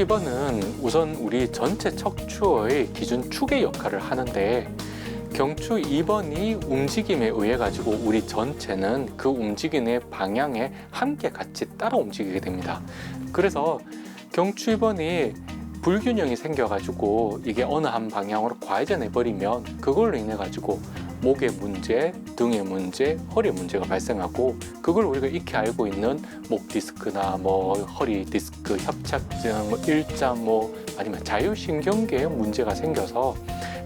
경추 2번은 우선 우리 전체 척추의 기준 축의 역할을 하는데, 경추 2번이 움직임에 의해 가지고 우리 전체는 그 움직임의 방향에 함께 같이 따라 움직이게 됩니다. 그래서 경추 2번이 불균형이 생겨가지고 이게 어느 한 방향으로 과회전해 버리면 그걸로 인해 가지고 목의 문제, 등의 문제, 허리의 문제가 발생하고, 그걸 우리가 익히 알고 있는 목 디스크나 허리 디스크, 협착증, 일자, 아니면 자율신경계에 문제가 생겨서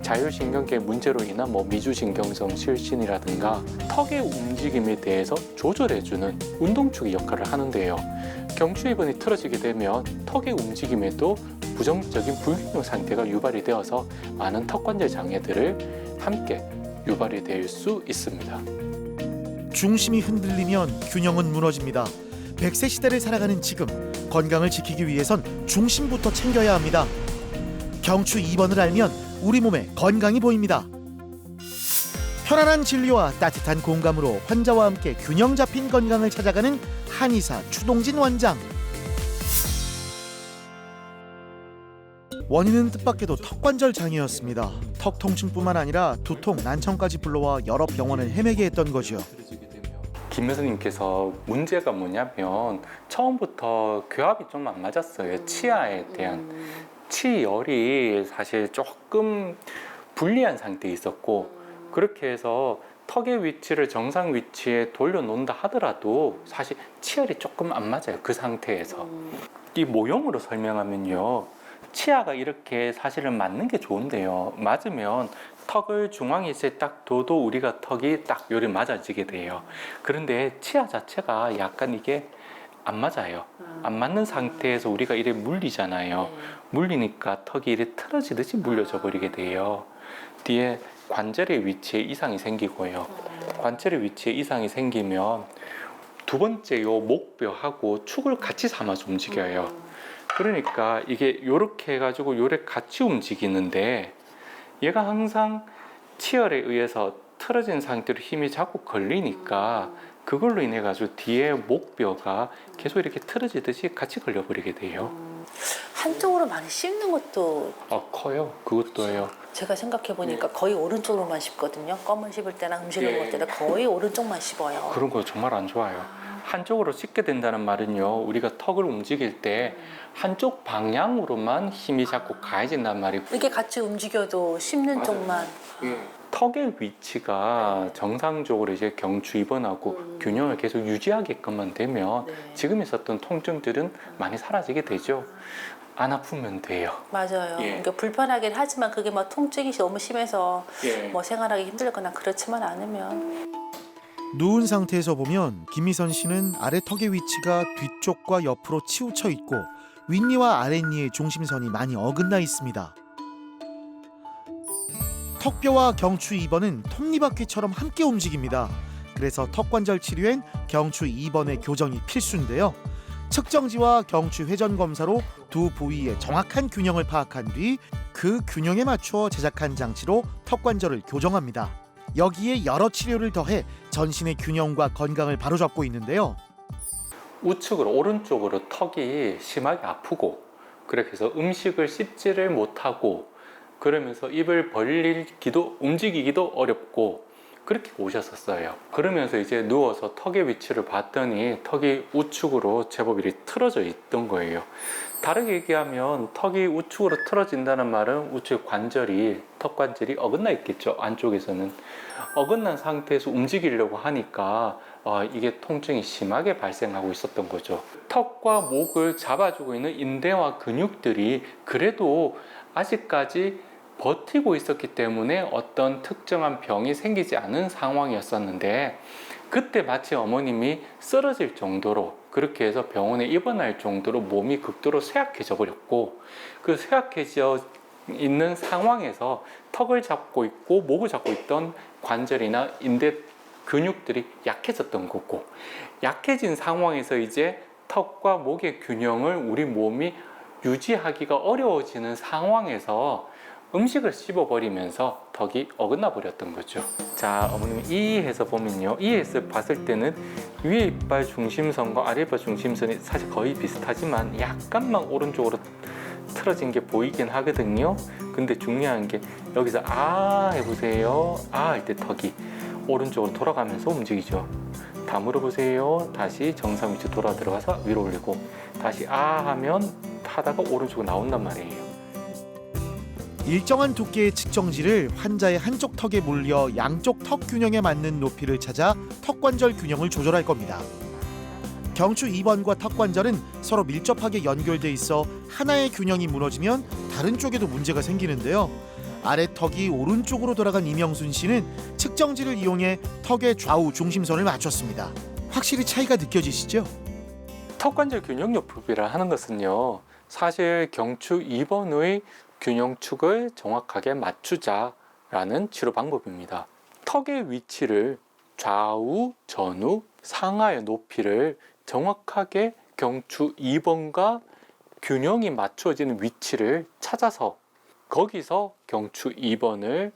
자율신경계 문제로 인한 미주신경성 실신이라든가 턱의 움직임에 대해서 조절해주는 운동축의 역할을 하는데요. 경추 2번이 틀어지게 되면 턱의 움직임에도 부정적인 불균형 상태가 유발이 되어서 많은 턱관절 장애들을 함께 유발이 될 수 있습니다. 중심이 흔들리면 균형은 무너집니다. 100세 시대를 살아가는 지금, 건강을 지키기 위해선 중심부터 챙겨야 합니다. 경추 2번을 알면 우리 몸에 건강이 보입니다. 편안한 진료와 따뜻한 공감으로 환자와 함께 균형 잡힌 건강을 찾아가는 한의사 추동진 원장. 원인은 뜻밖에도 턱관절 장애였습니다. 턱 통증뿐만 아니라 두통, 난청까지 불러와 여러 병원을 헤매게 했던 거죠. 김 여사님께서 문제가 뭐냐면 처음부터 교합이 좀 안 맞았어요. 치아에 대한 치열이 사실 조금 불리한 상태에 있었고, 그렇게 해서 턱의 위치를 정상 위치에 돌려놓는다 하더라도 사실 치열이 조금 안 맞아요. 그 상태에서. 이 모형으로 설명하면요, 치아가 이렇게 사실은 맞는 게 좋은데요, 맞으면 턱을 중앙에 딱 둬도 우리가 턱이 딱 요리 맞아지게 돼요. 그런데 치아 자체가 약간 이게 안 맞아요. 안 맞는 상태에서 우리가 이래 물리잖아요. 물리니까 턱이 이래 틀어지듯이 물려져 버리게 돼요. 뒤에 관절의 위치에 이상이 생기고요. 관절의 위치에 이상이 생기면 두 번째 요 목뼈하고 축을 같이 삼아서 움직여요. 그러니까 이게 요렇게 해가지고 요래 같이 움직이는데, 얘가 항상 치열에 의해서 틀어진 상태로 힘이 자꾸 걸리니까 그걸로 인해 가지고 뒤에 목뼈가 계속 이렇게 틀어지듯이 같이 걸려버리게 돼요. 한쪽으로 많이 씹는 것도 커요. 그것도예요. 제가 생각해 보니까 거의 오른쪽으로만 씹거든요. 껌을 씹을 때나 음식을 먹을 때나 거의 오른쪽만 씹어요. 그런 거 정말 안 좋아요. 한쪽으로 씹게 된다는 말은요, 우리가 턱을 움직일 때 한쪽 방향으로만 힘이 자꾸 가해진단 말이고, 이렇게 같이 움직여도 씹는 쪽만. 턱의 위치가 정상적으로 이제 경추 2번하고 균형을 계속 유지하게끔만 되면 지금 있었던 통증들은 많이 사라지게 되죠. 안 아프면 돼요. 맞아요. 그러니까 불편하긴 하지만 그게 통증이 너무 심해서 생활하기 힘들거나 그렇지만 않으면. 누운 상태에서 보면 김미선 씨는 아래 턱의 위치가 뒤쪽과 옆으로 치우쳐 있고 윗니와 아랫니의 중심선이 많이 어긋나 있습니다. 턱뼈와 경추 2번은 톱니바퀴처럼 함께 움직입니다. 그래서 턱관절 치료엔 경추 2번의 교정이 필수인데요. 측정지와 경추 회전 검사로 두 부위의 정확한 균형을 파악한 뒤 그 균형에 맞춰 제작한 장치로 턱관절을 교정합니다. 여기에 여러 치료를 더해 전신의 균형과 건강을 바로잡고 있는데요. 우측으로, 오른쪽으로 턱이 심하게 아프고, 그렇게 해서 음식을 씹지를 못하고, 그러면서 입을 벌리기도 움직이기도 어렵고 그렇게 오셨었어요. 그러면서 이제 누워서 턱의 위치를 봤더니 턱이 우측으로 제법 이렇게 틀어져 있던 거예요. 다르게 얘기하면 턱이 우측으로 틀어진다는 말은 우측 관절이, 턱관절이 어긋나 있겠죠. 안쪽에서는 어긋난 상태에서 움직이려고 하니까 이게 통증이 심하게 발생하고 있었던 거죠. 턱과 목을 잡아주고 있는 인대와 근육들이 그래도 아직까지 버티고 있었기 때문에 어떤 특정한 병이 생기지 않은 상황이었었는데, 그때 마치 어머님이 쓰러질 정도로, 그렇게 해서 병원에 입원할 정도로 몸이 극도로 쇠약해져 버렸고, 그 쇠약해져 있는 상황에서 턱을 잡고 있고 목을 잡고 있던 관절이나 인대 근육들이 약해졌던 거고, 약해진 상황에서 이제 턱과 목의 균형을 우리 몸이 유지하기가 어려워지는 상황에서 음식을 씹어버리면서 턱이 어긋나 버렸던 거죠. 자, 어머님 이에서 보면요, 이에서 봤을 때는 위에 이빨 중심선과 아래 이빨 중심선이 사실 거의 비슷하지만 약간만 오른쪽으로 틀어진 게 보이긴 하거든요. 근데 중요한 게 여기서 아 해보세요. 아 할 때 턱이 오른쪽으로 돌아가면서 움직이죠. 다물어 보세요. 다시 정상 위치 돌아 들어가서 위로 올리고 다시 아 하면 하다가 오른쪽으로 나온단 말이에요. 일정한 두께의 측정지를 환자의 한쪽 턱에 물려 양쪽 턱 균형에 맞는 높이를 찾아 턱관절 균형을 조절할 겁니다. 경추 2번과 턱관절은 서로 밀접하게 연결돼 있어 하나의 균형이 무너지면 다른 쪽에도 문제가 생기는데요. 아래 턱이 오른쪽으로 돌아간 이명순 씨는 측정지를 이용해 턱의 좌우 중심선을 맞췄습니다. 확실히 차이가 느껴지시죠? 턱관절 균형요법이라 하는 것은요, 사실 경추 2번의 균형축을 정확하게 맞추자라는 치료 방법입니다. 턱의 위치를 좌우, 전후, 상하의 높이를 정확하게 경추 2번과 균형이 맞춰지는 위치를 찾아서 거기서 경추 2번을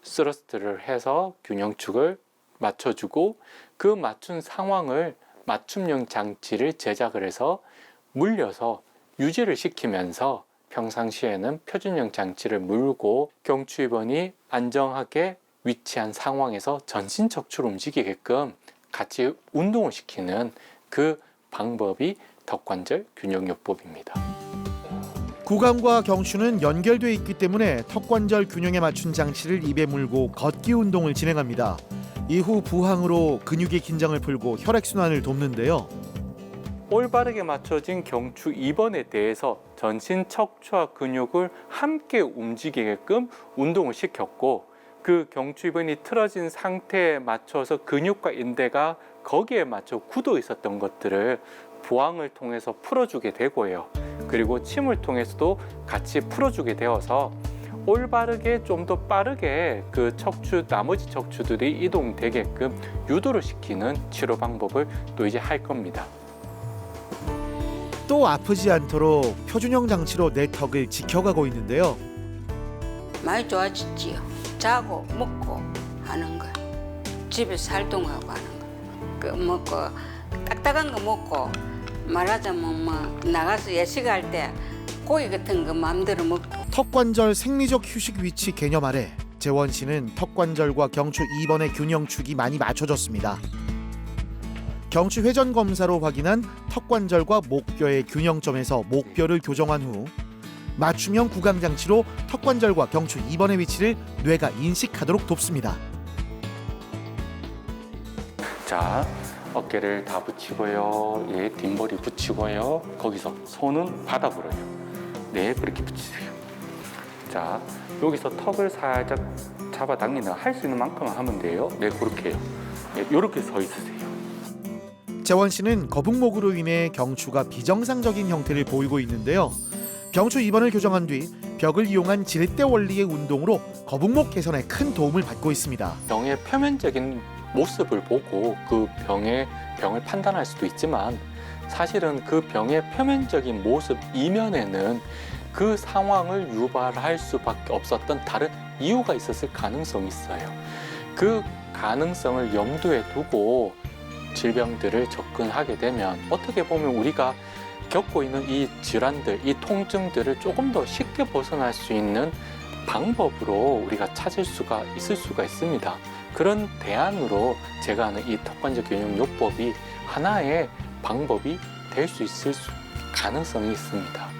스러스트를 해서 균형축을 맞춰주고 그 맞춘 상황을 맞춤형 장치를 제작을 해서 물려서 유지를 시키면서 평상시에는 표준형 장치를 물고 경추 2번이 안정하게 위치한 상황에서 전신 척추를 움직이게끔 같이 운동을 시키는 그 방법이 턱관절 균형요법입니다. 구강과 경추는 연결돼 있기 때문에 턱관절 균형에 맞춘 장치를 입에 물고 걷기 운동을 진행합니다. 이후 부항으로 근육의 긴장을 풀고 혈액순환을 돕는데요. 올바르게 맞춰진 경추 2번에 대해서 전신 척추와 근육을 함께 움직이게끔 운동을 시켰고 그 경추 2번이 틀어진 상태에 맞춰서 근육과 인대가 거기에 맞춰 굳어 있었던 것들을 부항을 통해서 풀어주게 되고요. 그리고 침을 통해서도 같이 풀어주게 되어서 올바르게 좀 더 빠르게 그 척추, 나머지 척추들이 이동되게끔 유도를 시키는 치료 방법을 또 이제 할 겁니다. 또 아프지 않도록 표준형 장치로 내 턱을 지켜가고 있는데요. 많이 좋아졌지요. 자고 먹고 하는 거, 집에서 활동하고 하는 거, 그 먹고 딱딱한 거 먹고 말하자면 뭐 나가서 예식할 때 고기 같은 거 마음대로 먹고. 턱관절 생리적 휴식 위치 개념 아래 재원 씨는 턱관절과 경추 2번의 균형축이 많이 맞춰졌습니다. 경추 회전 검사로 확인한 턱관절과 목뼈의 균형점에서 목뼈를 교정한 후 맞춤형 구강 장치로 턱관절과 경추 2번의 위치를 뇌가 인식하도록 돕습니다. 자, 어깨를 다 붙이고요. 예, 뒷머리 붙이고요. 거기서 손은 바닥으로요. 네, 그렇게 붙이세요. 자, 여기서 턱을 살짝 잡아당기는 할 수 있는 만큼만 하면 돼요. 네, 그렇게요. 네, 이렇게 서 있으세요. 재원 씨는 거북목으로 인해 경추가 비정상적인 형태를 보이고 있는데요. 경추 2번을 교정한 뒤 벽을 이용한 지렛대 원리의 운동으로 거북목 개선에 큰 도움을 받고 있습니다. 병의 표면적인 모습을 보고 그 병을 판단할 수도 있지만 사실은 그 병의 표면적인 모습 이면에는 그 상황을 유발할 수밖에 없었던 다른 이유가 있었을 가능성이 있어요. 그 가능성을 염두에 두고 질병들을 접근하게 되면 어떻게 보면 우리가 겪고 있는 이 질환들, 이 통증들을 조금 더 쉽게 벗어날 수 있는 방법으로 우리가 찾을 수가 있습니다. 그런 대안으로 제가 하는 이 턱관절 균형요법이 하나의 방법이 될 수 있을 가능성이 있습니다.